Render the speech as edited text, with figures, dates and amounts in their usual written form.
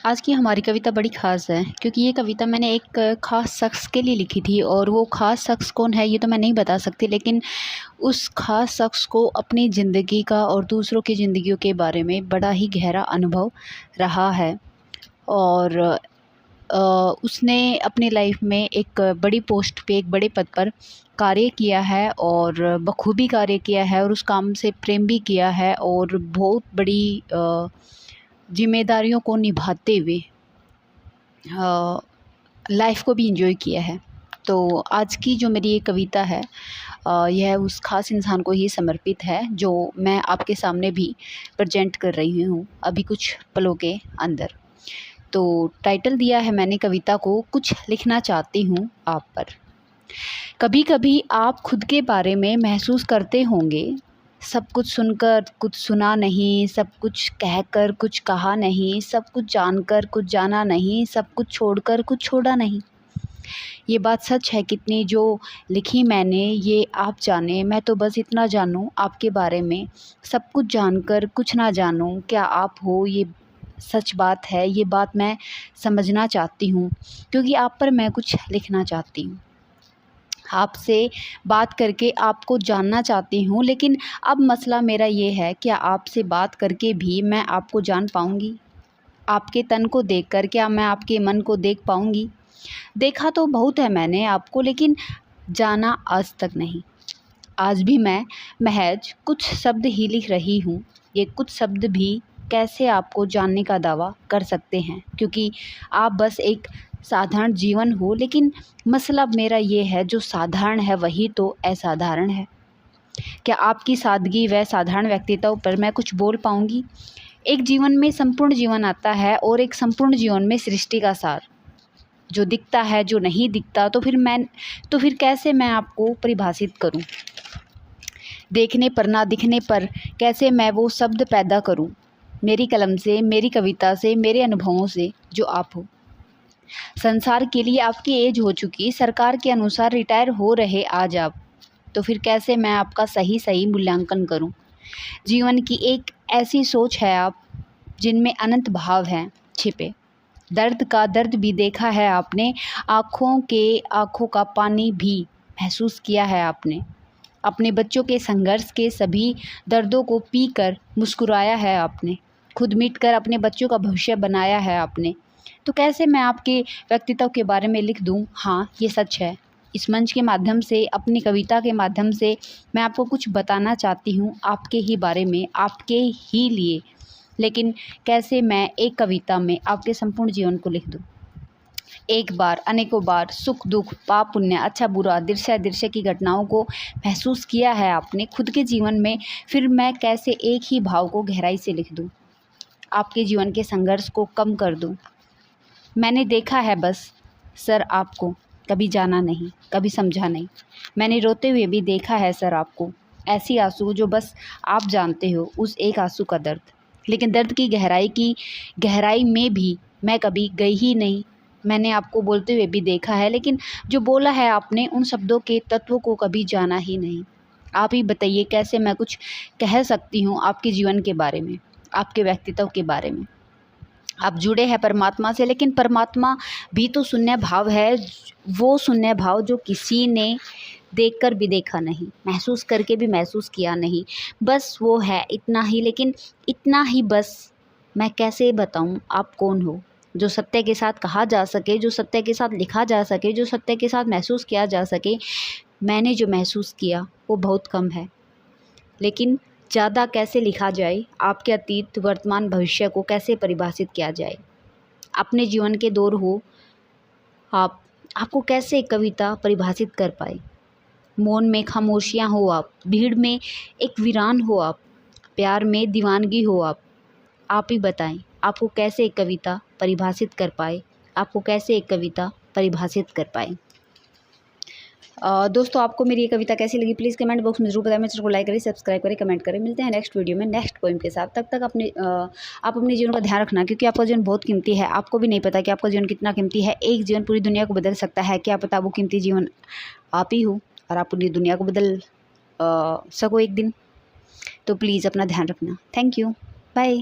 आज की हमारी कविता बड़ी ख़ास है क्योंकि ये कविता मैंने एक ख़ास शख्स के लिए लिखी थी और वो ख़ास शख्स कौन है ये तो मैं नहीं बता सकती, लेकिन उस ख़ास शख्स को अपनी ज़िंदगी का और दूसरों की ज़िंदगियों के बारे में बड़ा ही गहरा अनुभव रहा है। और उसने अपनी लाइफ में एक बड़ी पोस्ट पे, एक बड़े पद पर कार्य किया है और बखूबी कार्य किया है और उस काम से प्रेम भी किया है और बहुत बड़ी ज़िम्मेदारियों को निभाते हुए लाइफ को भी एंजॉय किया है। तो आज की जो मेरी ये कविता है यह उस ख़ास इंसान को ही समर्पित है जो मैं आपके सामने भी प्रेजेंट कर रही हूँ अभी कुछ पलों के अंदर। तो टाइटल दिया है मैंने कविता को, कुछ लिखना चाहती हूँ आप पर। कभी कभी आप खुद के बारे में महसूस करते होंगे, सब कुछ सुनकर कुछ सुना नहीं, सब कुछ कहकर कुछ कहा नहीं, सब कुछ जानकर कुछ जाना नहीं, सब कुछ छोड़कर कुछ छोड़ा नहीं। ये बात सच है कितनी जो लिखी मैंने, ये आप जाने, मैं तो बस इतना जानूँ आपके बारे में, सब कुछ जानकर कुछ ना जानूँ क्या आप हो। ये सच बात है, ये बात मैं समझना चाहती हूँ क्योंकि आप पर मैं कुछ लिखना चाहती हूँ। आपसे बात करके आपको जानना चाहती हूँ, लेकिन अब मसला मेरा ये है, क्या आपसे बात करके भी मैं आपको जान पाऊँगी? आपके तन को देखकर क्या मैं आपके मन को देख पाऊँगी? देखा तो बहुत है मैंने आपको, लेकिन जाना आज तक नहीं। आज भी मैं महज कुछ शब्द ही लिख रही हूँ। ये कुछ शब्द भी कैसे आपको जानने का दावा कर सकते हैं, क्योंकि आप बस एक साधारण जीवन हो। लेकिन मसला मेरा ये है, जो साधारण है वही तो असाधारण है। क्या आपकी सादगी व साधारण व्यक्तित्व पर मैं कुछ बोल पाऊँगी? एक जीवन में संपूर्ण जीवन आता है और एक संपूर्ण जीवन में सृष्टि का सार, जो दिखता है जो नहीं दिखता, तो फिर कैसे मैं आपको परिभाषित करूं? देखने पर ना दिखने पर कैसे मैं वो शब्द पैदा करूं? मेरी कलम से, मेरी कविता से, मेरे अनुभवों से जो आप हो। संसार के लिए आपकी एज हो चुकी, सरकार के अनुसार रिटायर हो रहे आज आप, तो फिर कैसे मैं आपका सही सही मूल्यांकन करूं? जीवन की एक ऐसी सोच है आप, जिनमें अनंत भाव हैं छिपे। दर्द का दर्द भी देखा है आपने, आँखों का पानी भी महसूस किया है आपने। अपने बच्चों के संघर्ष के सभी दर्दों को पीकर मुस्कुराया है आपने। खुद मिटकर अपने बच्चों का भविष्य बनाया है आपने। तो कैसे मैं आपके व्यक्तित्व के बारे में लिख दूँ? हाँ, ये सच है। इस मंच के माध्यम से, अपनी कविता के माध्यम से मैं आपको कुछ बताना चाहती हूँ आपके ही बारे में, आपके ही लिए। लेकिन कैसे मैं एक कविता में आपके संपूर्ण जीवन को लिख दूँ? एक बार, अनेकों बार सुख दुख, पाप पुण्य, अच्छा बुरा, दृश्य दृश्य की घटनाओं को महसूस किया है आपने खुद के जीवन में। फिर मैं कैसे एक ही भाव को गहराई से लिख दूँ, आपके जीवन के संघर्ष को कम कर दूँ? मैंने देखा है बस सर आपको, कभी जाना नहीं, कभी समझा नहीं। मैंने रोते हुए भी देखा है सर आपको, ऐसी आंसू जो बस आप जानते हो, उस एक आंसू का दर्द। लेकिन दर्द की गहराई में भी मैं कभी गई ही नहीं। मैंने आपको बोलते हुए भी देखा है, लेकिन जो बोला है आपने, उन शब्दों के तत्वों को कभी जाना ही नहीं। आप ही बताइए, कैसे मैं कुछ कह सकती हूँ आपके जीवन के बारे में, आपके व्यक्तित्व के बारे में? आप जुड़े हैं परमात्मा से, लेकिन परमात्मा भी तो शून्य भाव है। वो शून्य भाव जो किसी ने देखकर भी देखा नहीं, महसूस करके भी महसूस किया नहीं। बस वो है, इतना ही। लेकिन इतना ही बस मैं कैसे बताऊं आप कौन हो? जो सत्य के साथ कहा जा सके, जो सत्य के साथ लिखा जा सके, जो सत्य के साथ महसूस किया जा सके। मैंने जो महसूस किया वो बहुत कम है, लेकिन ज़्यादा कैसे लिखा जाए? आपके अतीत, वर्तमान, भविष्य को कैसे परिभाषित किया जाए? अपने जीवन के दौर हो आपको कैसे एक कविता परिभाषित कर पाए? मौन में खामोशियाँ हो आप, भीड़ में एक वीरान हो आप, प्यार में दीवानगी हो आप ही बताएं, आपको कैसे एक कविता परिभाषित कर पाए? आपको कैसे एक कविता परिभाषित कर पाए? दोस्तों, आपको मेरी ये कविता कैसी लगी प्लीज़ कमेंट बॉक्स में जरूर बताएं। मेरे चैनल को लाइक करें, सब्सक्राइब करें, कमेंट करें। मिलते हैं नेक्स्ट वीडियो में नेक्स्ट पोएम के साथ। तब तक आप अपने जीवन का ध्यान रखना, क्योंकि आपका जीवन बहुत कीमती है। आपको भी नहीं पता कि आपका जीवन कितना कीमती है। एक जीवन पूरी दुनिया को बदल सकता है, क्या पता वो कीमती जीवन आप ही हो और आप पूरी दुनिया को बदल सको एक दिन। तो प्लीज़ अपना ध्यान रखना। Thank you, bye.